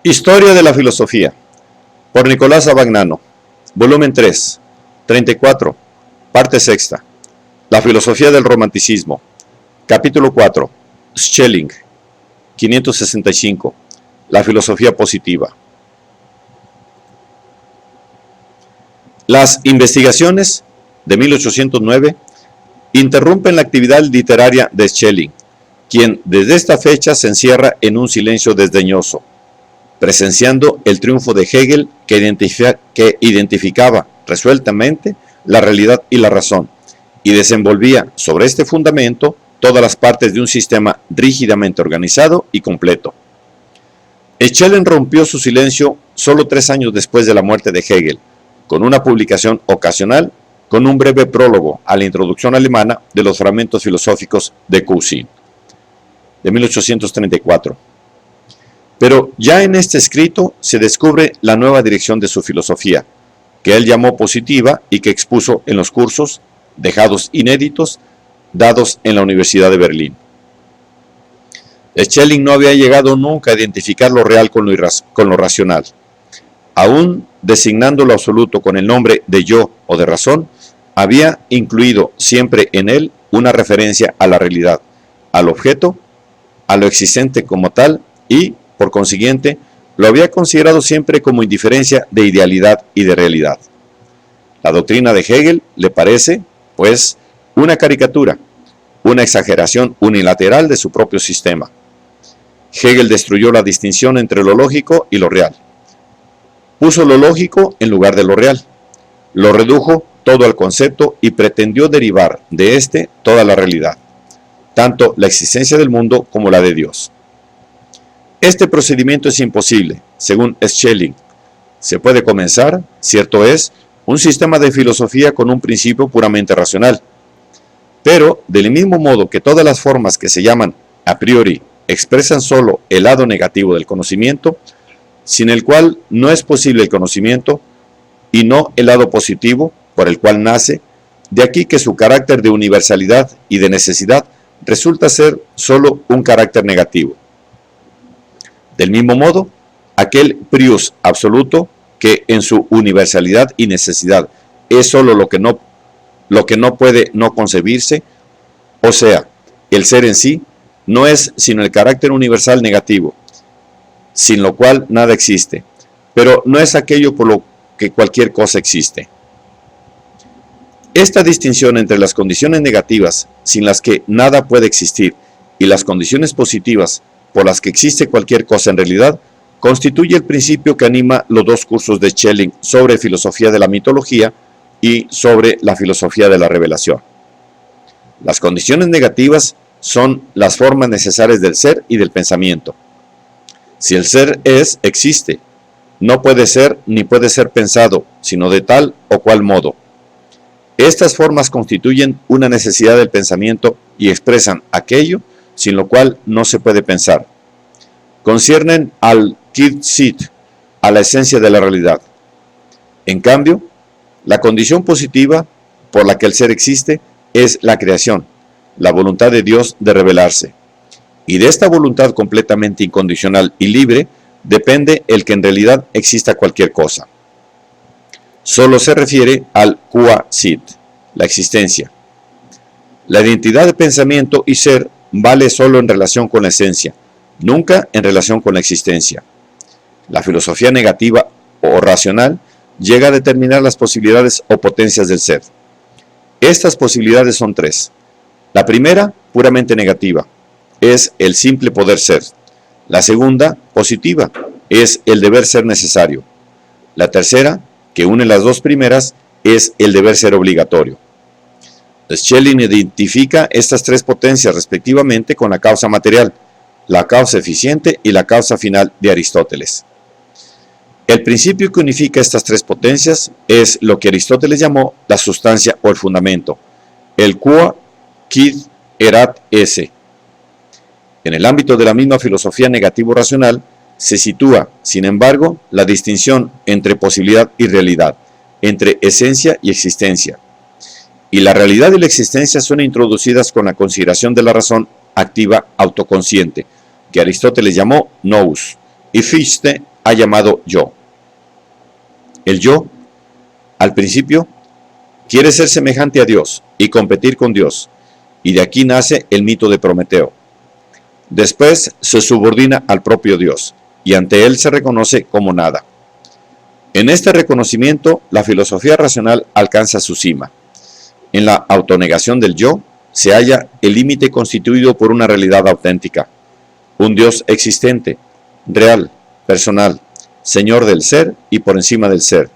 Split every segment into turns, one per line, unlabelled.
Historia de la filosofía, por Nicolás Abagnano, volumen 3, 34, parte sexta. La filosofía del romanticismo, capítulo 4, Schelling, 565, la filosofía positiva. Las investigaciones de 1809 interrumpen la actividad literaria de Schelling, quien desde esta fecha se encierra en un silencio desdeñoso, presenciando el triunfo de Hegel, que identificaba resueltamente la realidad y la razón, y desenvolvía sobre este fundamento todas las partes de un sistema rígidamente organizado y completo. Schelling rompió su silencio solo 3 años después de la muerte de Hegel, con una publicación ocasional con un breve prólogo a la introducción alemana de los fragmentos filosóficos de Cousin, de 1834. Pero ya en este escrito se descubre la nueva dirección de su filosofía, que él llamó positiva y que expuso en los cursos, dejados inéditos, dados en la Universidad de Berlín. Schelling no había llegado nunca a identificar lo real con lo racional. Aún designando lo absoluto con el nombre de yo o de razón, había incluido siempre en él una referencia a la realidad, al objeto, a lo existente como tal y, por consiguiente, lo había considerado siempre como indiferencia de idealidad y de realidad. La doctrina de Hegel le parece, pues, una caricatura, una exageración unilateral de su propio sistema. Hegel destruyó la distinción entre lo lógico y lo real. Puso lo lógico en lugar de lo real. Lo redujo todo al concepto y pretendió derivar de éste toda la realidad, tanto la existencia del mundo como la de Dios. Este procedimiento es imposible, según Schelling. Se puede comenzar, cierto es, un sistema de filosofía con un principio puramente racional. Pero, del mismo modo que todas las formas que se llaman a priori expresan solo el lado negativo del conocimiento, sin el cual no es posible el conocimiento, y no el lado positivo por el cual nace, de aquí que su carácter de universalidad y de necesidad resulta ser solo un carácter negativo. Del mismo modo, aquel prius absoluto, que en su universalidad y necesidad es solo lo que no puede no concebirse, o sea, el ser en sí, no es sino el carácter universal negativo, sin lo cual nada existe, pero no es aquello por lo que cualquier cosa existe. Esta distinción entre las condiciones negativas, sin las que nada puede existir, y las condiciones positivas, por las que existe cualquier cosa en realidad, constituye el principio que anima los dos cursos de Schelling sobre filosofía de la mitología y sobre la filosofía de la revelación. Las condiciones negativas son las formas necesarias del ser y del pensamiento. Si el ser es, existe, no puede ser ni puede ser pensado, sino de tal o cual modo. Estas formas constituyen una necesidad del pensamiento y expresan aquello sin lo cual no se puede pensar. Conciernen al Quid-Sit, a la esencia de la realidad. En cambio, la condición positiva por la que el ser existe es la creación, la voluntad de Dios de revelarse. Y de esta voluntad completamente incondicional y libre depende el que en realidad exista cualquier cosa. Solo se refiere al Qua-Sit, la existencia. La identidad de pensamiento y ser vale solo en relación con la esencia, nunca en relación con la existencia. La filosofía negativa o racional llega a determinar las posibilidades o potencias del ser. Estas posibilidades son 3. La primera, puramente negativa, es el simple poder ser. La segunda, positiva, es el deber ser necesario. La tercera, que une las dos primeras, es el deber ser obligatorio. Schelling identifica estas 3 potencias respectivamente con la causa material, la causa eficiente y la causa final de Aristóteles. El principio que unifica estas 3 potencias es lo que Aristóteles llamó la sustancia o el fundamento, el qua quid erat esse. En el ámbito de la misma filosofía negativo-racional se sitúa, sin embargo, la distinción entre posibilidad y realidad, entre esencia y existencia. Y la realidad y la existencia son introducidas con la consideración de la razón activa autoconsciente, que Aristóteles llamó nous, y Fichte ha llamado yo. El yo, al principio, quiere ser semejante a Dios y competir con Dios, y de aquí nace el mito de Prometeo. Después se subordina al propio Dios, y ante él se reconoce como nada. En este reconocimiento, la filosofía racional alcanza su cima. En la autonegación del yo, se halla el límite constituido por una realidad auténtica, un Dios existente, real, personal, señor del ser y por encima del ser,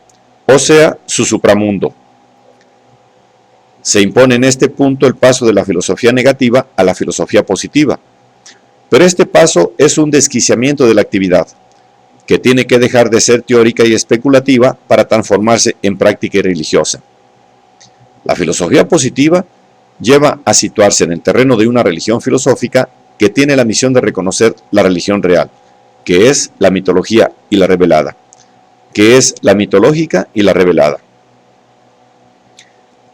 o sea, su supramundo. Se impone en este punto el paso de la filosofía negativa a la filosofía positiva, pero este paso es un desquiciamiento de la actividad, que tiene que dejar de ser teórica y especulativa para transformarse en práctica y religiosa. La filosofía positiva lleva a situarse en el terreno de una religión filosófica que tiene la misión de reconocer la religión real, que es la mitología y la revelada, que es la mitológica y la revelada.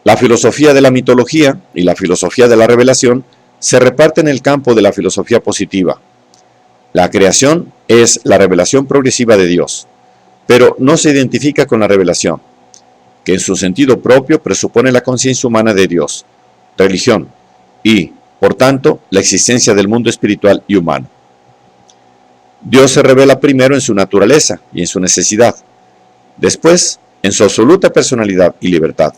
La filosofía de la mitología y la filosofía de la revelación se reparten en el campo de la filosofía positiva. La creación es la revelación progresiva de Dios, pero no se identifica con la revelación, que en su sentido propio presupone la conciencia humana de Dios, religión y, por tanto, la existencia del mundo espiritual y humano. Dios se revela primero en su naturaleza y en su necesidad, después en su absoluta personalidad y libertad.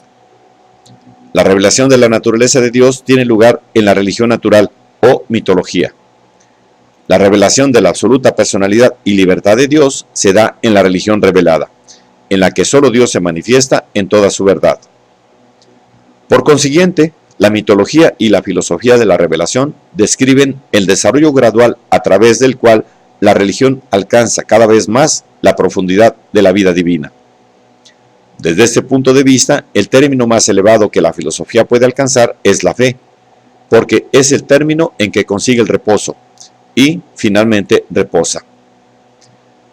La revelación de la naturaleza de Dios tiene lugar en la religión natural o mitología. La revelación de la absoluta personalidad y libertad de Dios se da en la religión revelada, en la que solo Dios se manifiesta en toda su verdad. Por consiguiente, la mitología y la filosofía de la revelación describen el desarrollo gradual a través del cual la religión alcanza cada vez más la profundidad de la vida divina. Desde este punto de vista, el término más elevado que la filosofía puede alcanzar es la fe, porque es el término en que consigue el reposo y, finalmente, reposa.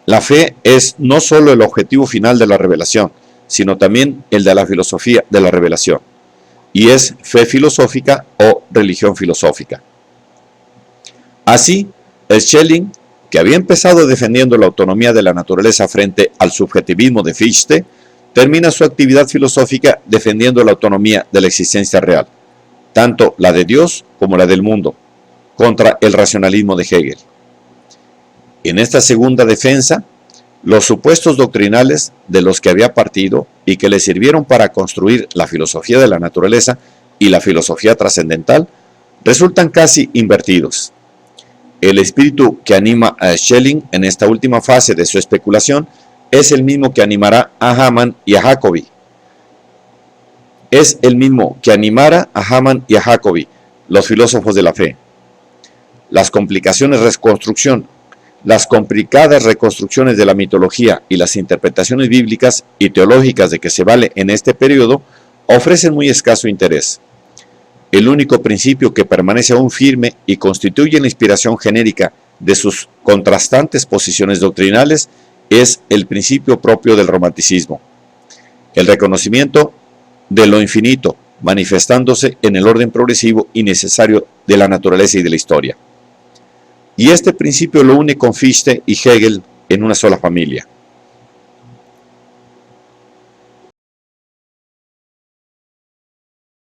La fe es no solo el objetivo final de la revelación, sino también el de la filosofía de la revelación, y es fe filosófica o religión filosófica. Así, Schelling, que había empezado defendiendo la autonomía de la naturaleza frente al subjetivismo de Fichte, termina su actividad filosófica defendiendo la autonomía de la existencia real, tanto la de Dios como la del mundo, contra el racionalismo de Hegel. En esta segunda defensa, los supuestos doctrinales de los que había partido y que le sirvieron para construir la filosofía de la naturaleza y la filosofía trascendental resultan casi invertidos. El espíritu que anima a Schelling en esta última fase de su especulación es el mismo que animará a Hamann y a Jacobi. Es el mismo que animara a Hamann y a Jacobi, los filósofos de la fe. Las complicadas reconstrucciones de la mitología y las interpretaciones bíblicas y teológicas de que se vale en este periodo ofrecen muy escaso interés. El único principio que permanece aún firme y constituye la inspiración genérica de sus contrastantes posiciones doctrinales es el principio propio del romanticismo, el reconocimiento de lo infinito, manifestándose en el orden progresivo y necesario de la naturaleza y de la historia. Y este principio lo une con Fichte y Hegel en una sola familia.